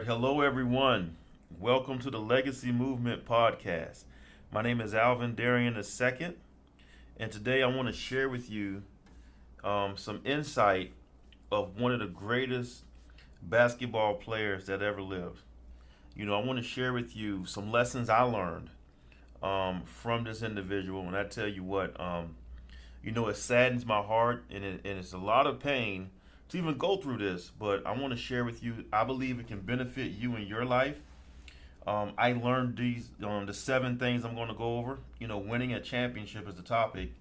right, hello everyone. Welcome to the Legacy Movement podcast. My name is Alvin Darian II, and today I want to share with you some insight of one of the greatest basketball players that ever lived. I want to share with you some lessons I learned from this individual, and I tell you what, it saddens my heart, and it's a lot of pain to even go through this, but I want to share with you. I believe it can benefit you in your life. I learned the seven things I'm going to go over. Winning a championship is the topic.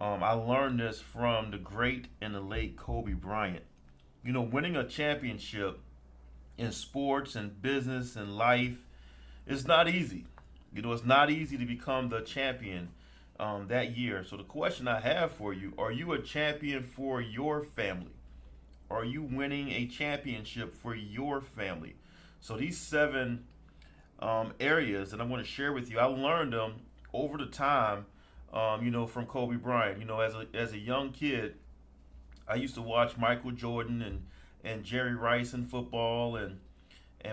I learned this from the great and the late Kobe Bryant. Winning a championship in sports and business and life is not easy. It's not easy to become the champion that year. So the question I have for you: are you a champion for your family? Are you winning a championship for your family? So these seven areas that I'm going to share with you, I learned them over the time, from Kobe Bryant. As a young kid, I used to watch Michael Jordan and Jerry Rice in football, and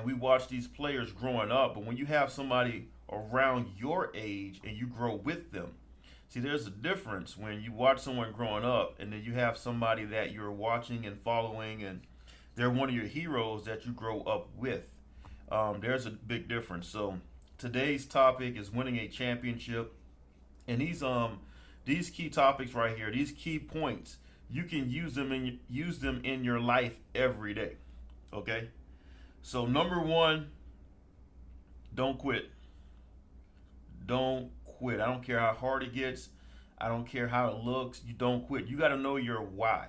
we watched these players growing up. But when you have somebody around your age and you grow with them, see, there's a difference when you watch someone growing up and then you have somebody that you're watching and following, and they're one of your heroes that you grow up with. There's a big difference. So today's topic is winning a championship, and these key topics right here, these key points, you can use them in your life every day. Okay. So number one, don't quit. Don't quit. I don't care how hard it gets. I don't care how it looks. You don't quit. You got to know your why.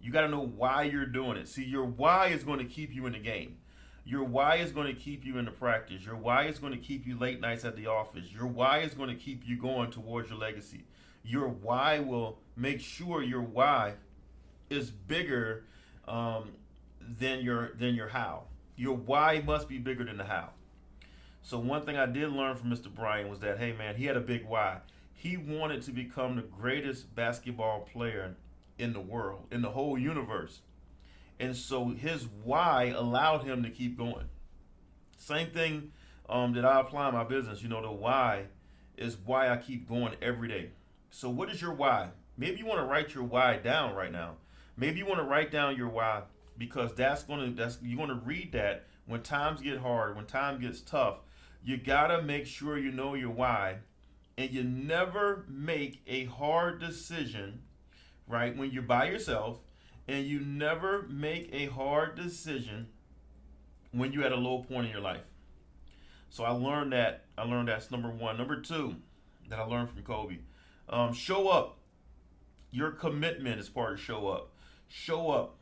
You got to know why you're doing it. See, your why is going to keep you in the game. Your why is going to keep you in the practice. Your why is going to keep you late nights at the office. Your why is going to keep you going towards your legacy. Your why will make sure your why is bigger than your how. Your why must be bigger than the how. So one thing I did learn from Mr. Bryant was that, hey man, he had a big why. He wanted to become the greatest basketball player in the world, in the whole universe. And so his why allowed him to keep going. Same thing that I apply in my business. The why is why I keep going every day. So what is your why? Maybe you want to write your why down right now. Maybe you want to write down your why, because you're going to read that when times get hard, when time gets tough. You gotta make sure you know your why, and you never make a hard decision, right, when you're by yourself, and you never make a hard decision when you're at a low point in your life. So I learned that's number one. Number two that I learned from Kobe: show up. Your commitment is part of show up. Show up.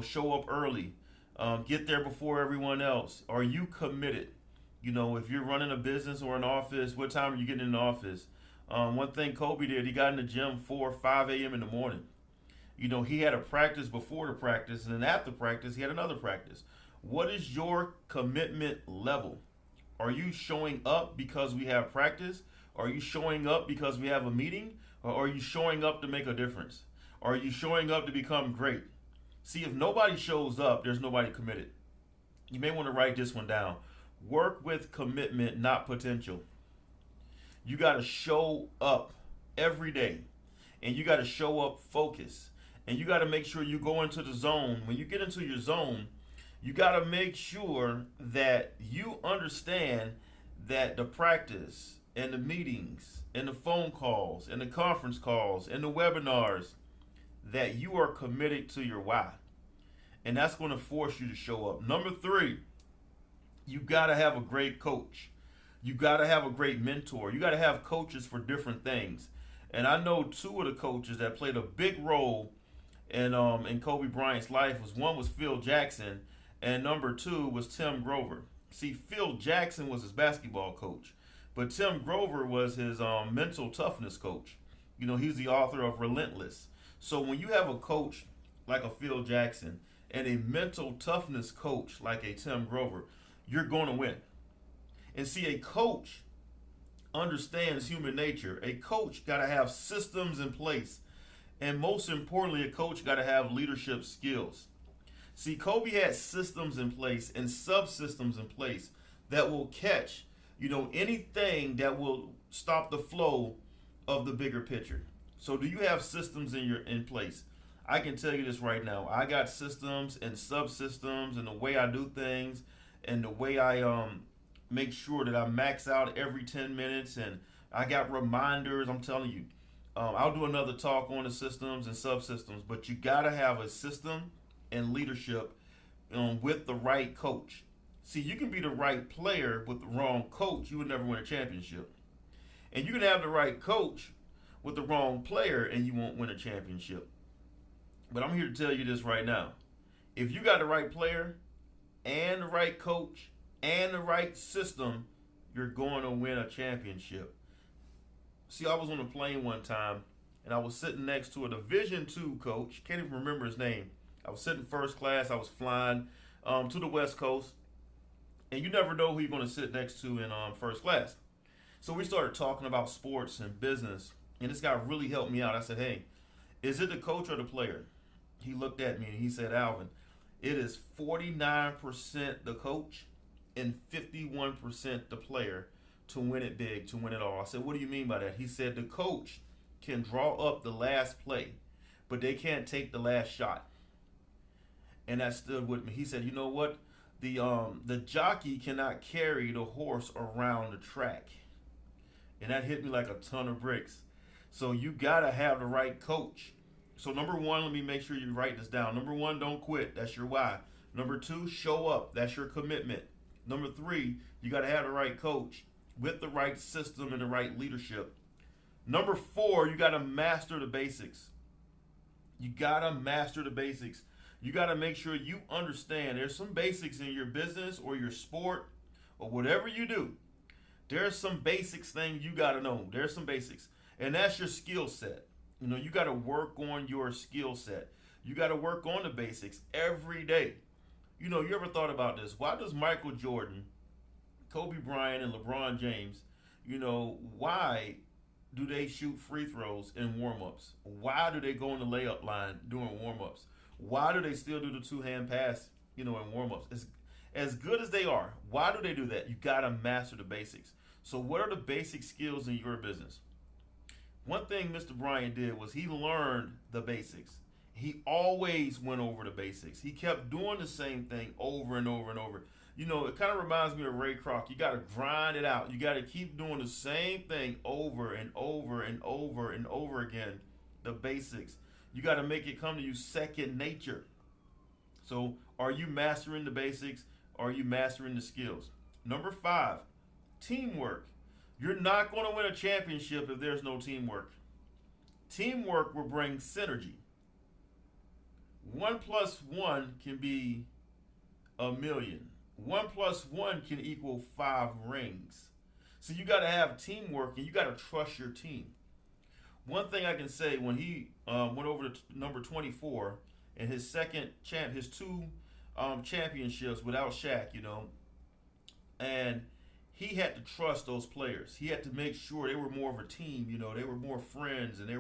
Show up early. Get there before everyone else. Are you committed? If you're running a business or an office, what time are you getting in the office? One thing Kobe did, he got in the gym 4 or 5 a.m. in the morning. He had a practice before the practice, and then after practice, he had another practice. What is your commitment level? Are you showing up because we have practice? Are you showing up because we have a meeting? Or are you showing up to make a difference? Are you showing up to become great? See, if nobody shows up, there's nobody committed. You may want to write this one down. Work with commitment, not potential. You got to show up every day, and you got to show up focused, and you got to make sure you go into the zone. When you get into your zone, you got to make sure that you understand that the practice and the meetings and the phone calls and the conference calls and the webinars, that you are committed to your why. And that's going to force you to show up. Number three, you got to have a great coach. You got to have a great mentor. You got to have coaches for different things. And I know two of the coaches that played a big role in Kobe Bryant's life. One was Phil Jackson, and number two was Tim Grover. See, Phil Jackson was his basketball coach, but Tim Grover was his mental toughness coach. He's the author of Relentless. So when you have a coach like a Phil Jackson and a mental toughness coach like a Tim Grover, you're going to win. And see, a coach understands human nature. A coach got to have systems in place. And most importantly, a coach got to have leadership skills. See, Kobe had systems in place and subsystems in place that will catch, anything that will stop the flow of the bigger picture. So, do you have systems in place? I can tell you this right now. I got systems and subsystems and the way I do things and the way I make sure that I max out every 10 minutes, and I got reminders. I'm telling you, I'll do another talk on the systems and subsystems, but you got to have a system and leadership with the right coach. See, you can be the right player with the wrong coach, you would never win a championship. And you can have the right coach with the wrong player and you won't win a championship. But I'm here to tell you this right now. If you got the right player and the right coach and the right system, you're going to win a championship. See, I was on a plane one time and I was sitting next to a Division II coach. Can't even remember his name. I was sitting first class. I was flying to the West Coast. And you never know who you're going to sit next to in first class. So we started talking about sports and business. And this guy really helped me out. I said, hey, is it the coach or the player? He looked at me and he said, Alvin, it is 49% the coach and 51% the player to win it big, to win it all. I said, what do you mean by that? He said the coach can draw up the last play, but they can't take the last shot. And that stood with me. He said, you know what? The jockey cannot carry the horse around the track. And that hit me like a ton of bricks. So you got to have the right coach. So number one, let me make sure you write this down. Number one, don't quit. That's your why. Number two, show up. That's your commitment. Number three, you got to have the right coach with the right system and the right leadership. Number four, you got to master the basics. You got to master the basics. You got to make sure you understand there's some basics in your business or your sport or whatever you do. There's some basics things you got to know. There's some basics. And that's your skill set. You got to work on your skill set. You got to work on the basics every day. You ever thought about this? Why does Michael Jordan, Kobe Bryant, and LeBron James, why do they shoot free throws in warm-ups? Why do they go on the layup line during warm-ups? Why do they still do the two-hand pass, in warm-ups? As good as they are, why do they do that? You got to master the basics. So what are the basic skills in your business? One thing Mr. Bryant did was he learned the basics. He always went over the basics. He kept doing the same thing over and over and over. It kind of reminds me of Ray Kroc. You got to grind it out. You got to keep doing the same thing over and over and over and over again. The basics. You got to make it come to you second nature. So are you mastering the basics? Are you mastering the skills? Number 5, teamwork. You're not going to win a championship if there's no teamwork. Teamwork will bring synergy. 1 plus 1 can be a million. 1 plus 1 can equal 5 rings. So you got to have teamwork and you got to trust your team. One thing I can say, when he went over to number 24 in his his 2 championships without Shaq, and he had to trust those players. He had to make sure they were more of a team. They were more friends, and they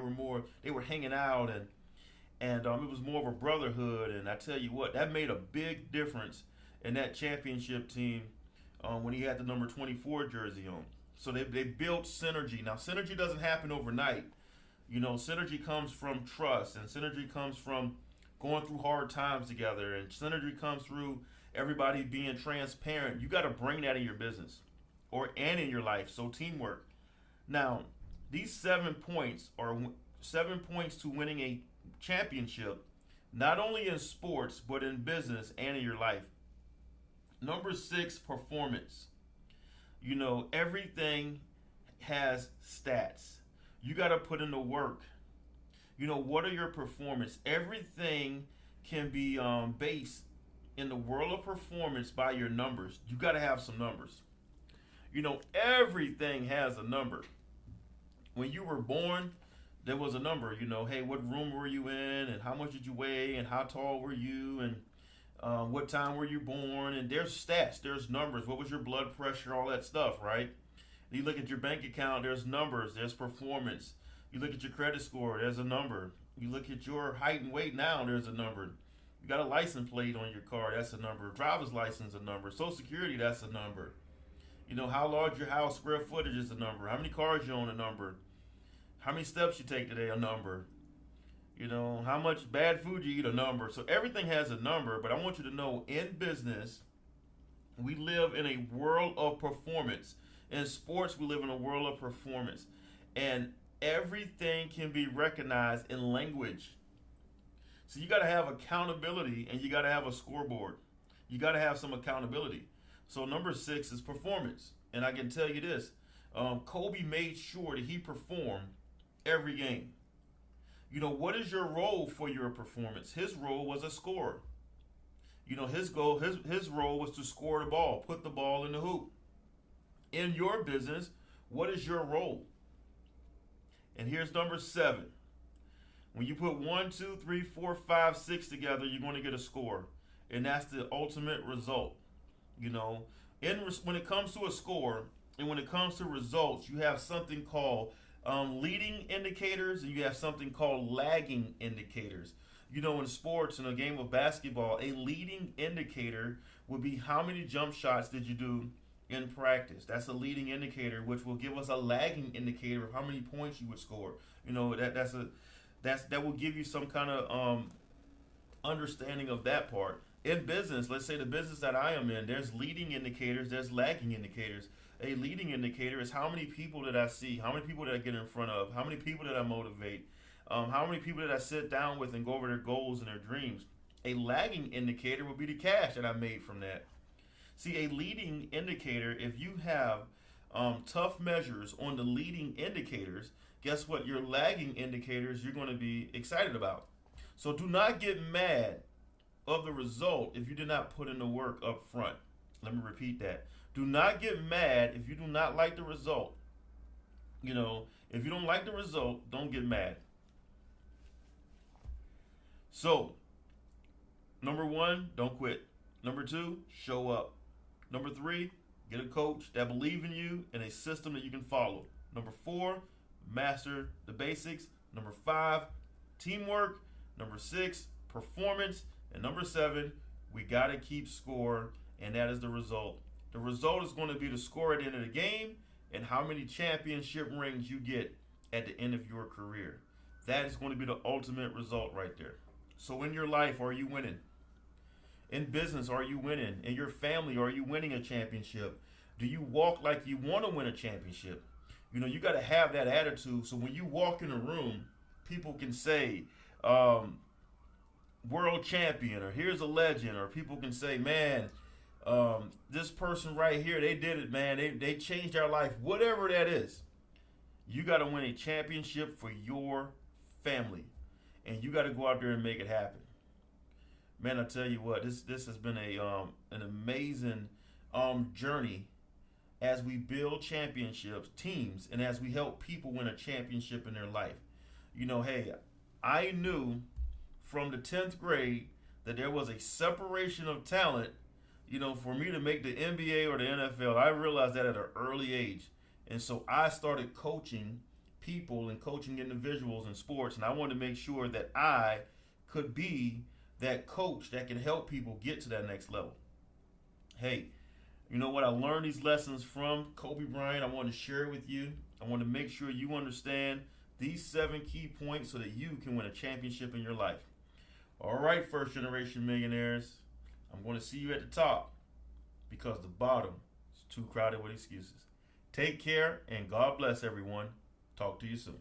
were hanging out, and it was more of a brotherhood. And I tell you what, that made a big difference in that championship team when he had the number 24 jersey on. So they built synergy. Now, synergy doesn't happen overnight. Synergy comes from trust, and synergy comes from going through hard times together, and synergy comes through everybody being transparent. You got to bring that in your business and in your life. So teamwork. Now, these 7 points are 7 points to winning a championship, not only in sports, but in business and in your life. Number 6, performance. Everything has stats. You got to put in the work. What are your performance? Everything can be based in the world of performance by your numbers. You got to have some numbers. Everything has a number. When you were born, there was a number. Hey, what room were you in, and how much did you weigh, and how tall were you, and what time were you born? And there's stats, there's numbers. What was your blood pressure? All that stuff, right? You look at your bank account, there's numbers, there's performance. You look at your credit score, there's a number. You look at your height and weight now, there's a number. You got a license plate on your car, that's a number. Driver's license, a number. Social Security, that's a number. You know, how large your house, square footage is a number. How many cars you own, a number. How many steps you take today, a number. You know, how much bad food you eat, a number. So everything has a number, but I want you to know in business, we live in a world of performance. In sports, we live in a world of performance. And everything can be recognized in language. So you got to have accountability and you got to have a scoreboard. You got to have some accountability. So number 6 is performance. And I can tell you this, Kobe made sure that he performed every game. You know, what is your role for your performance? His role was a scorer. You know, his role was to score the ball, put the ball in the hoop. In your business, what is your role? And here's number 7. When you put 1, 2, 3, 4, 5, 6 together, you're going to get a score. And that's the ultimate result. You know, when it comes to a score and when it comes to results, you have something called leading indicators and you have something called lagging indicators. You know, in sports, in a game of basketball, a leading indicator would be how many jump shots did you do in practice. That's a leading indicator, which will give us a lagging indicator of how many points you would score. You know, that will give you some kind of understanding of that part. In business, let's say the business that I am in, there's leading indicators, there's lagging indicators. A leading indicator is how many people did I see, how many people did I get in front of, how many people did I motivate, how many people did I sit down with and go over their goals and their dreams. A lagging indicator would be the cash that I made from that. See, a leading indicator, if you have tough measures on the leading indicators, guess what? Your lagging indicators you're going to be excited about. So do not get mad of the result if you did not put in the work up front. Let me repeat that. Do not get mad if you do not like the result. You know, if you don't like the result, don't get mad. So, number 1, don't quit. Number 2, show up. Number 3, get a coach that believes in you and a system that you can follow. Number 4, master the basics. Number 5, teamwork. Number 6, performance. And number 7, we got to keep score, and that is the result. The result is going to be the score at the end of the game and how many championship rings you get at the end of your career. That is going to be the ultimate result right there. So in your life, are you winning? In business, are you winning? In your family, are you winning a championship? Do you walk like you want to win a championship? You know, you got to have that attitude so when you walk in a room, people can say, world champion, or here's a legend, or people can say, man, this person right here, they did it, man. They changed our life. Whatever that is, you got to win a championship for your family, and you got to go out there and make it happen. Man, I tell you what, this has been an amazing journey as we build championships, teams, and as we help people win a championship in their life. You know, hey, I knew from the 10th grade that there was a separation of talent, you know, for me to make the NBA or the NFL. I realized that at an early age. And so I started coaching people and coaching individuals in sports. And I wanted to make sure that I could be that coach that can help people get to that next level. Hey, you know what? I learned these lessons from Kobe Bryant. I want to share it with you. I want to make sure you understand these 7 key points so that you can win a championship in your life. All right, first generation millionaires, I'm going to see you at the top because the bottom is too crowded with excuses. Take care and God bless everyone. Talk to you soon.